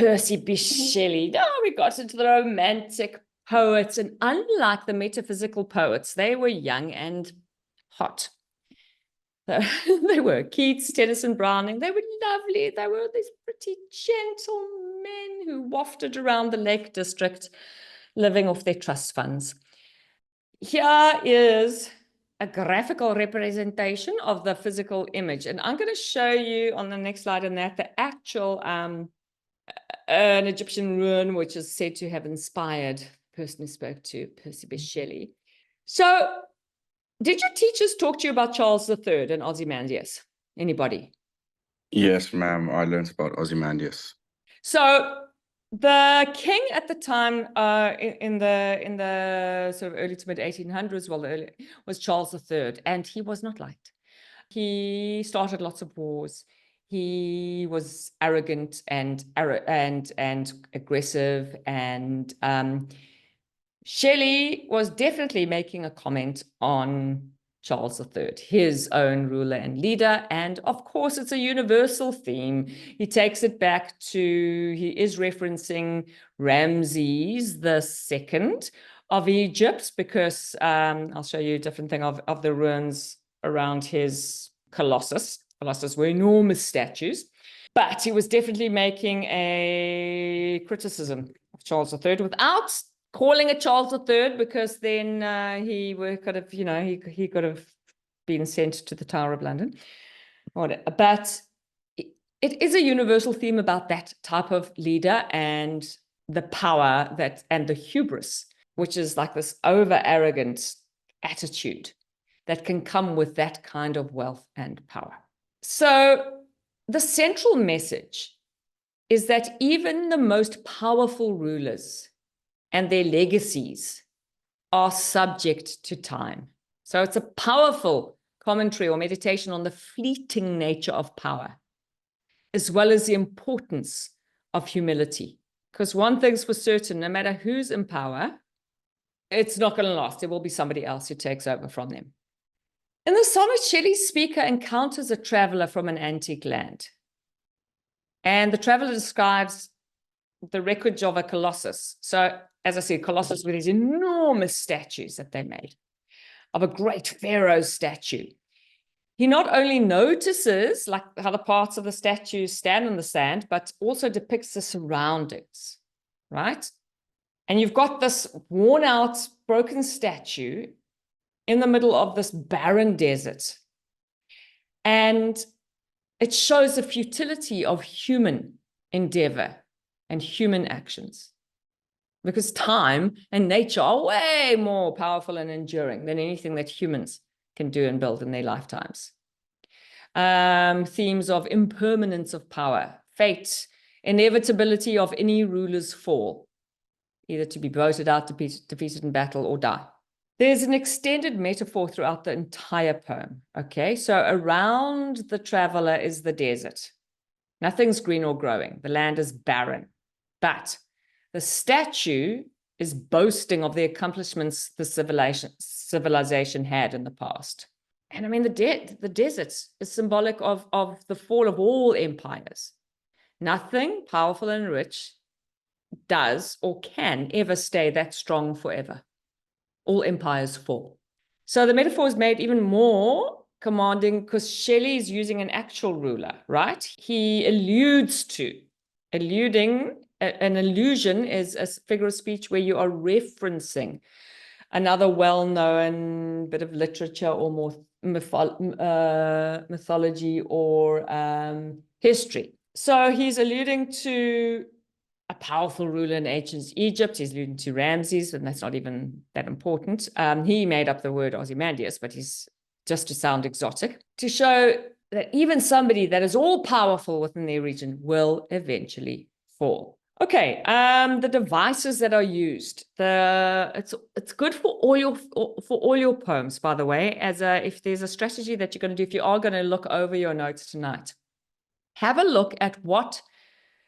Percy Bysshe Shelley. Now we got into the romantic poets, and unlike the metaphysical poets, they were young and hot. They were Keats, Tennyson, Browning. They were lovely. They were these pretty gentle men who wafted around the Lake District, living off their trust funds. Here is a graphical representation of the physical image. And I'm going to show you on the next slide in that the actual an Egyptian ruin, which is said to have inspired the person who spoke to Percy Bysshe Shelley. So did your teachers talk to you about Charles III and Ozymandias? Anybody? Yes, ma'am. I learned about Ozymandias. So the king at the time, in the sort of early to mid 1800s, was Charles III, and he was not liked. He started lots of wars. He was arrogant and aggressive, and Shelley was definitely making a comment on Charles III, his own ruler and leader. And of course, it's a universal theme. He takes it back to, he is referencing Ramses II of Egypt, because I'll show you a different thing of the ruins around his Colossus. Colossus were enormous statues, but he was definitely making a criticism of Charles III without calling it Charles III, because then he could have, he could have been sent to the Tower of London. But it is a universal theme about that type of leader and the power and the hubris, which is like this over-arrogant attitude that can come with that kind of wealth and power. So the central message is that even the most powerful rulers and their legacies are subject to time. So it's a powerful commentary or meditation on the fleeting nature of power, as well as the importance of humility. Because one thing's for certain, no matter who's in power, it's not going to last. There will be somebody else who takes over from them. In the sonnet, Shelley's speaker encounters a traveler from an antique land. And the traveler describes the wreckage of a colossus. So, as I said, Colossus were these enormous statues that they made of a great pharaoh statue. He not only notices like how the parts of the statue stand in the sand, but also depicts the surroundings, right? And you've got this worn out, broken statue in the middle of this barren desert. And it shows the futility of human endeavor and human actions, because time and nature are way more powerful and enduring than anything that humans can do and build in their lifetimes. Themes of impermanence of power, fate, inevitability of any ruler's fall, either to be voted out, defeated in battle, or die. There's an extended metaphor throughout the entire poem, okay? So around the traveler is the desert. Nothing's green or growing. The land is barren. But the statue is boasting of the accomplishments the civilization had in the past. And I mean, the desert is symbolic of the fall of all empires. Nothing powerful and rich does or can ever stay that strong forever. All empires fall. So the metaphor is made even more commanding because Shelley is using an actual ruler, right? He alludes to, an allusion is a figure of speech where you are referencing another well-known bit of literature or more mythology or history. So he's alluding to a powerful ruler in ancient Egypt. He's alluding to Ramses, and that's not even that important. He made up the word Ozymandias, but he's just to sound exotic, to show that even somebody that is all powerful within their region will eventually fall. Okay, the devices that are used. It's good for all your poems, by the way, if there's a strategy that you're going to do, if you are going to look over your notes tonight, have a look at what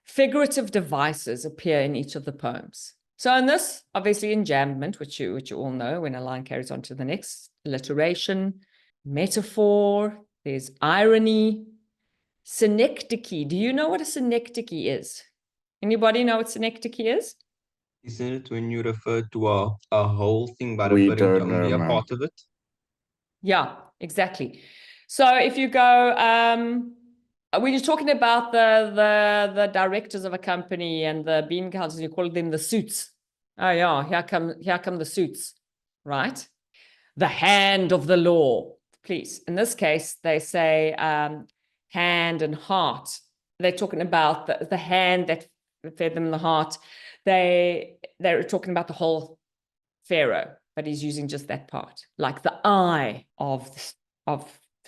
figurative devices appear in each of the poems. So in this, obviously, enjambment, which you all know, when a line carries on to the next, alliteration, metaphor, there's irony, synecdoche. Do you know what a synecdoche is? Anybody know what synecdoche is? Isn't it when you refer to a whole thing by We referring to don't know, only a ma'am. part of it? Yeah, exactly. So if you go, when you're talking about the directors of a company and the bean counters, you call them the suits. Oh yeah, here come the suits, right? The hand of the law, please. In this case, they say hand and heart. They're talking about the hand that fed them the heart. They're talking about the whole pharaoh, but he's using just that part, like the eye of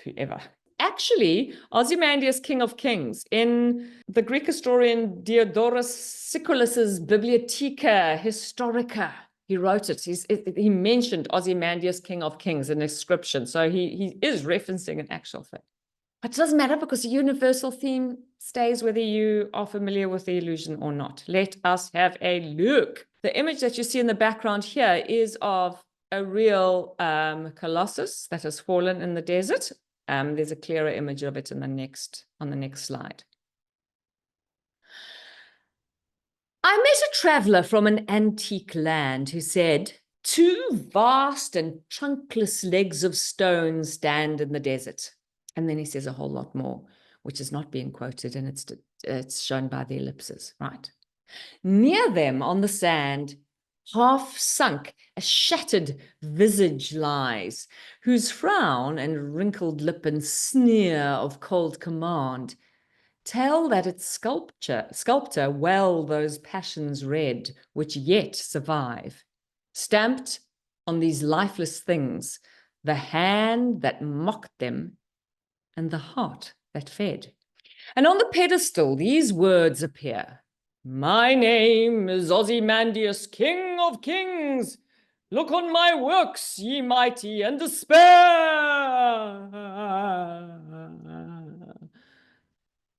whoever. Actually, Ozymandias, King of Kings, in the Greek historian Diodorus Siculus's Bibliotheca Historica, he wrote it. He mentioned Ozymandias, King of Kings, in inscription. So he is referencing an actual thing. But it doesn't matter because the universal theme stays whether you are familiar with the illusion or not. Let us have a look. The image that you see in the background here is of a real colossus that has fallen in the desert. There's a clearer image of it on the next slide. I met a traveler from an antique land who said, 2 vast and trunkless legs of stone stand in the desert. And then he says a whole lot more, which is not being quoted, and it's shown by the ellipses, right? Near them on the sand, half sunk, a shattered visage lies, whose frown and wrinkled lip and sneer of cold command tell that its sculptor well those passions read, which yet survive. Stamped on these lifeless things, the hand that mocked them and the heart that fed. And on the pedestal, these words appear. My name is Ozymandias, King of Kings. Look on my works, ye mighty, and despair.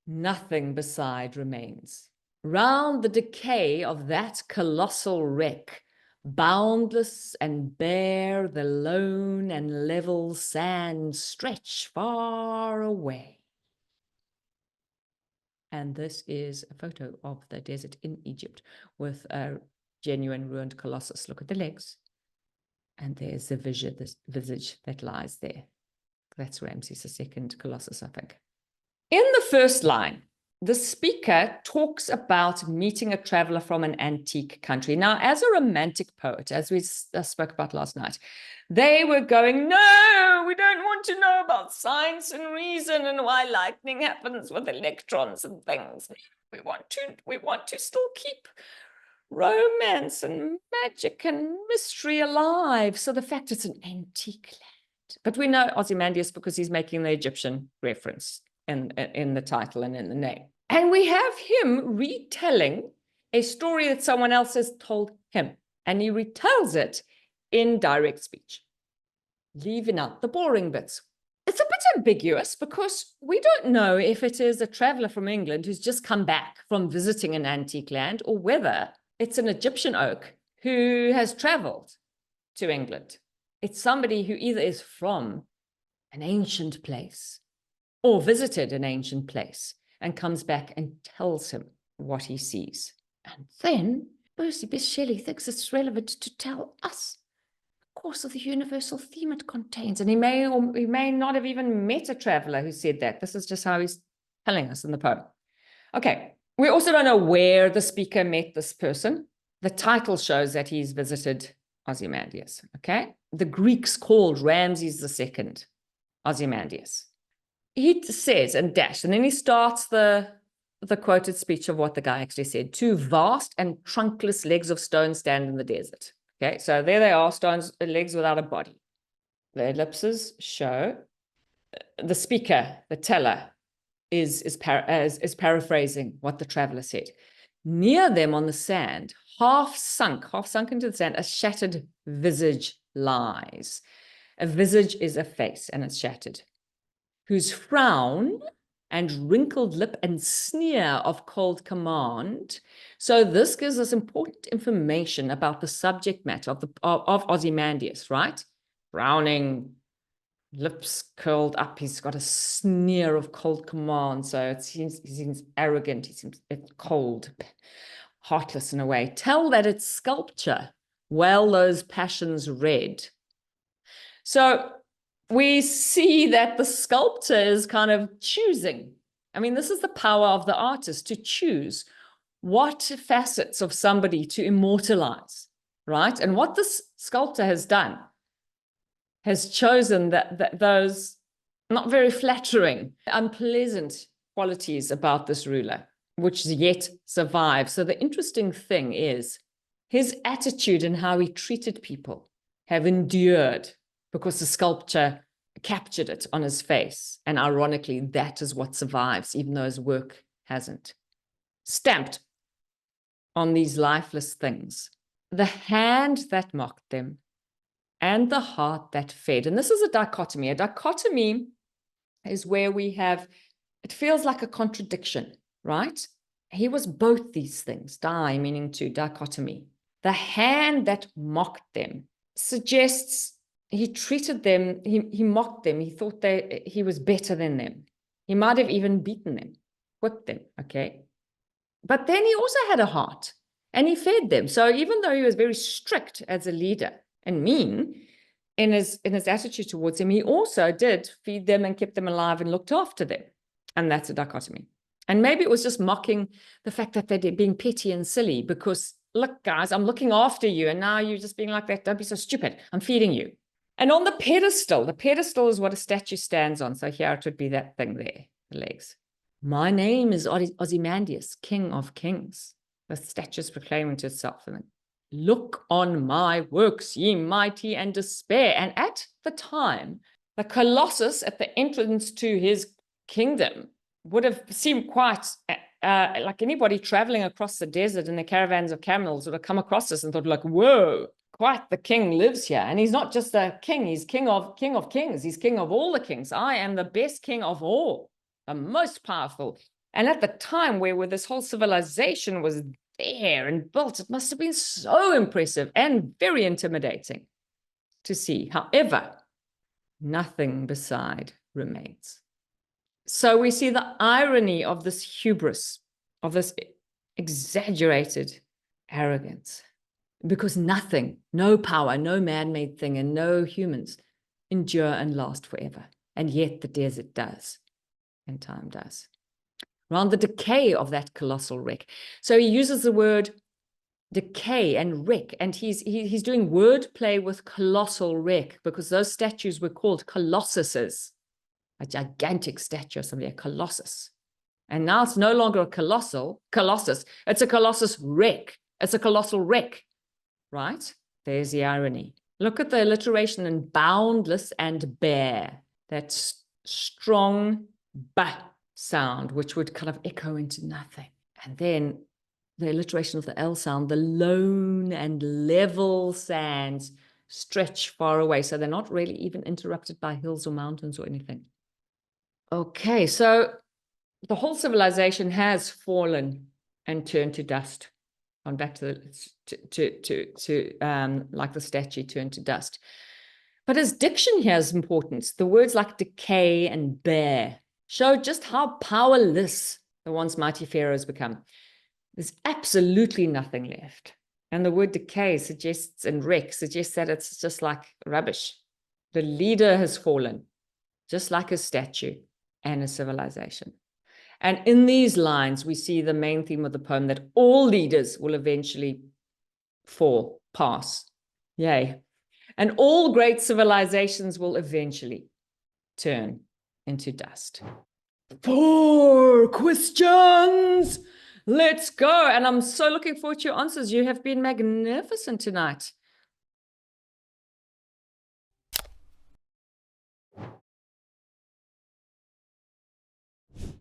Nothing beside remains. Round the decay of that colossal wreck, boundless and bare, the lone and level sands stretch far away. And this is a photo of the desert in Egypt with a genuine ruined colossus. Look at the legs. And there's the visage that lies there. That's Ramses II colossus, I think. In the first line, the speaker talks about meeting a traveler from an antique country. Now, as a romantic poet, as we spoke about last night, they were going, no, we don't want to know about science and reason and why lightning happens with electrons and things. We want to still keep romance and magic and mystery alive. So the fact it's an antique land. But we know Ozymandias because he's making the Egyptian reference in the title and in the name. And we have him retelling a story that someone else has told him. And he retells it in direct speech, leaving out the boring bits. It's a bit ambiguous because we don't know if it is a traveler from England who's just come back from visiting an antique land or whether it's an Egyptian oak who has traveled to England. It's somebody who either is from an ancient place or visited an ancient place and comes back and tells him what he sees. And then Percy Bysshe Shelley thinks it's relevant to tell us the course of the universal theme it contains. And he may or he may not have even met a traveler who said that. This is just how he's telling us in the poem. Okay, we also don't know where the speaker met this person. The title shows that he's visited Ozymandias, okay? The Greeks called Ramses II Ozymandias. He says and dash, and then he starts the quoted speech of what the guy actually said. 2 vast and trunkless legs of stone stand in the desert. Okay, so there they are, stones, legs without a body. The ellipses show the speaker, the teller, is paraphrasing what the traveler said. Near them on the sand, half sunk into the sand, a shattered visage lies. A visage is a face, and it's shattered, whose frown and wrinkled lip and sneer of cold command. So this gives us important information about the subject matter of Ozymandias, right? Frowning, lips curled up. He's got a sneer of cold command. So he seems arrogant. He seems cold, heartless in a way. Tell that it's sculpture. Well, those passions red. So we see that the sculptor is kind of choosing. I mean, this is the power of the artist, to choose what facets of somebody to immortalize, right? And what this sculptor has done has chosen that those not very flattering, unpleasant qualities about this ruler, which yet survive. So the interesting thing is his attitude and how he treated people have endured because the sculpture captured it on his face. And ironically, that is what survives, even though his work hasn't. Stamped on these lifeless things, the hand that mocked them and the heart that fed. And this is a dichotomy. A dichotomy is where we have, it feels like a contradiction, right? He was both these things, meaning to, dichotomy. The hand that mocked them suggests he treated them, he mocked them. He thought he was better than them. He might have even beaten them, whipped them, okay? But then he also had a heart and he fed them. So even though he was very strict as a leader and mean in his attitude towards them, he also did feed them and kept them alive and looked after them. And that's a dichotomy. And maybe it was just mocking the fact that they're being petty and silly because, look, guys, I'm looking after you. And now you're just being like that. Don't be so stupid. I'm feeding you. And on the pedestal is what a statue stands on. So here it would be that thing there, the legs. My name is Ozymandias, King of Kings. The statue is proclaiming to itself. And look on my works, ye mighty, and despair. And at the time, the Colossus at the entrance to his kingdom would have seemed quite like anybody traveling across the desert in the caravans of camels would have come across this and thought like, whoa, quite the king lives here. And he's not just a king, he's king of kings. He's king of all the kings. I am the best king of all, the most powerful. And at the time where this whole civilization was there and built, it must have been so impressive and very intimidating to see. However, nothing beside remains. So we see the irony of this hubris, of this exaggerated arrogance, because nothing, no power, no man-made thing, and no humans endure and last forever. And yet the desert does, and time does. Around the decay of that colossal wreck. So he uses the word decay and wreck, and he's doing wordplay with colossal wreck, because those statues were called colossuses, a gigantic statue or something, a colossus. And now it's no longer a colossus, it's a colossus wreck. It's a colossal wreck, right? There's the irony. Look at the alliteration in boundless and bare, that strong ba sound, which would kind of echo into nothing. And then the alliteration of the L sound, the lone and level sands stretch far away. So they're not really even interrupted by hills or mountains or anything. Okay, so the whole civilization has fallen and turned to dust. On back to like the statue turned to dust. But his diction here is important. The words like decay and bare show just how powerless the once mighty pharaohs become. There's absolutely nothing left. And the word decay suggests, and wreck suggests that it's just like rubbish. The leader has fallen, just like a statue and a civilization. And in these lines, we see the main theme of the poem, that all leaders will eventually fall, pass. Yay. And all great civilizations will eventually turn into dust. 4 questions. Let's go. And I'm so looking forward to your answers. You have been magnificent tonight.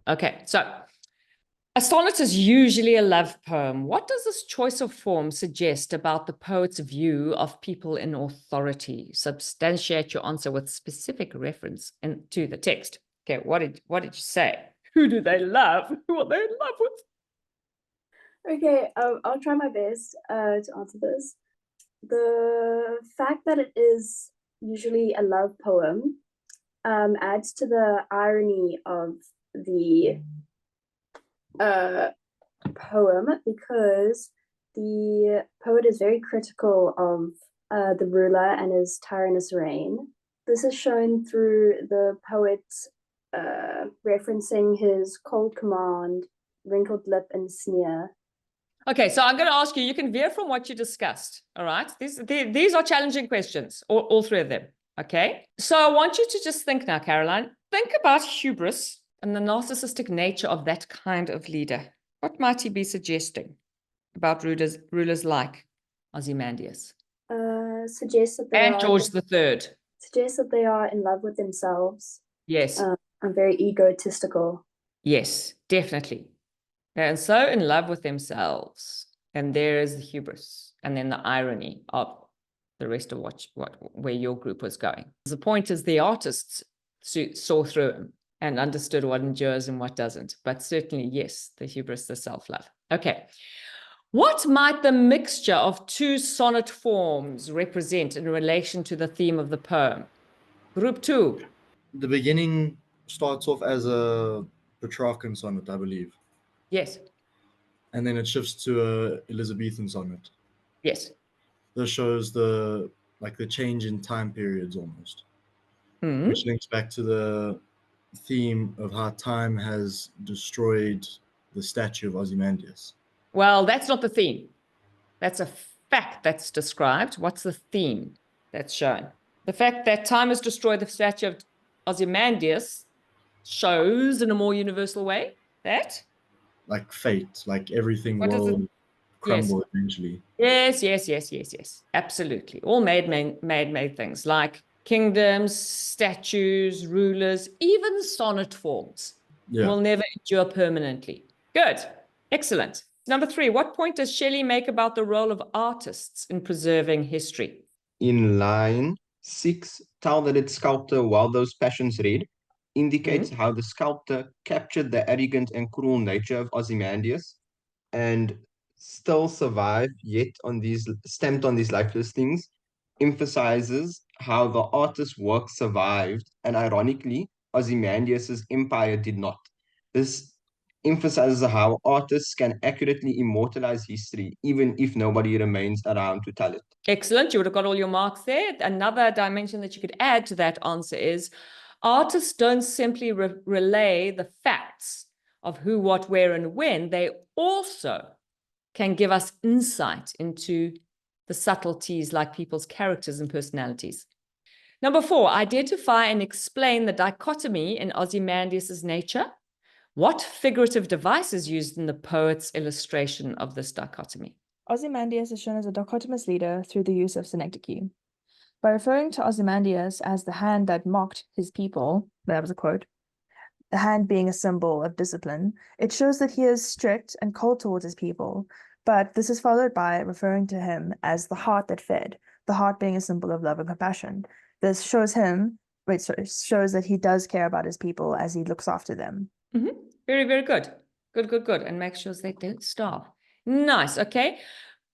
Okay, so a sonnet is usually a love poem. What does this choice of form suggest about the poet's view of people in authority? Substantiate your answer with specific reference to the text. Okay, what did you say? Who do they love? Who are they in love with? Okay, I'll try my best to answer this. The fact that it is usually a love poem adds to the irony of the poem, because the poet is very critical of the ruler and his tyrannous reign. This is shown through the poet referencing his cold command, wrinkled lip, and sneer. Okay, so I'm going to ask you, you can veer from what you discussed, all right? These are challenging questions, all three of them, okay? So I want you to just think now, Caroline, think about hubris and the narcissistic nature of that kind of leader. What might he be suggesting about rulers like Ozymandias? Suggests that And George III. Suggests that they are in love with themselves. Yes. And very egotistical. Yes, definitely. And so in love with themselves. And there is the hubris. And then the irony of the rest of where your group was going. The point is the artists saw through him and understood what endures and what doesn't. But certainly, yes, the hubris, the self-love. Okay. What might the mixture of two sonnet forms represent in relation to the theme of the poem? Group 2. The beginning starts off as a Petrarchan sonnet, I believe. Yes. And then it shifts to a Elizabethan sonnet. Yes. This shows the change in time periods almost, which links back to the theme of how time has destroyed the statue of Ozymandias. Well, that's not the theme. That's a fact that's described. What's the theme that's shown? The fact that time has destroyed the statue of Ozymandias shows in a more universal way that? Like fate, like everything will crumble eventually. Yes. Absolutely. All made things like kingdoms, statues, rulers, even sonnet forms will never endure permanently. Good. Excellent. Number 3, what point does Shelley make about the role of artists in preserving history? In line 6, tell that its sculptor, while those passions read, indicates how the sculptor captured the arrogant and cruel nature of Ozymandias and still survived yet stamped on these lifeless things, emphasizes how the artist's work survived, and ironically, Ozymandias' empire did not. This emphasizes how artists can accurately immortalize history, even if nobody remains around to tell it. Excellent. You would have got all your marks there. Another dimension that you could add to that answer is artists don't simply relay the facts of who, what, where, and when. They also can give us insight into the subtleties like people's characters and personalities. Number 4, identify and explain the dichotomy in Ozymandias' nature. What figurative device is used in the poet's illustration of this dichotomy? Ozymandias is shown as a dichotomous leader through the use of synecdoche. By referring to Ozymandias as the hand that mocked his people, that was a quote, the hand being a symbol of discipline, it shows that he is strict and cold towards his people. But this is followed by referring to him as the heart that fed, the heart being a symbol of love and compassion. This shows that he does care about his people as he looks after them. Very, very good. Good. And make sure they don't starve. Nice. Okay.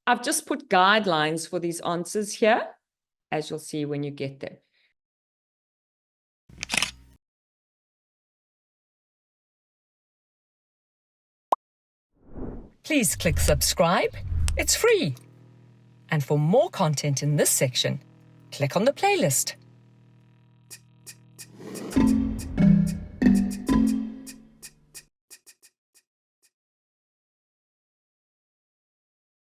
I've just put guidelines for these answers here, as you'll see when you get there. Please click subscribe. It's free. And for more content in this section, click on the playlist.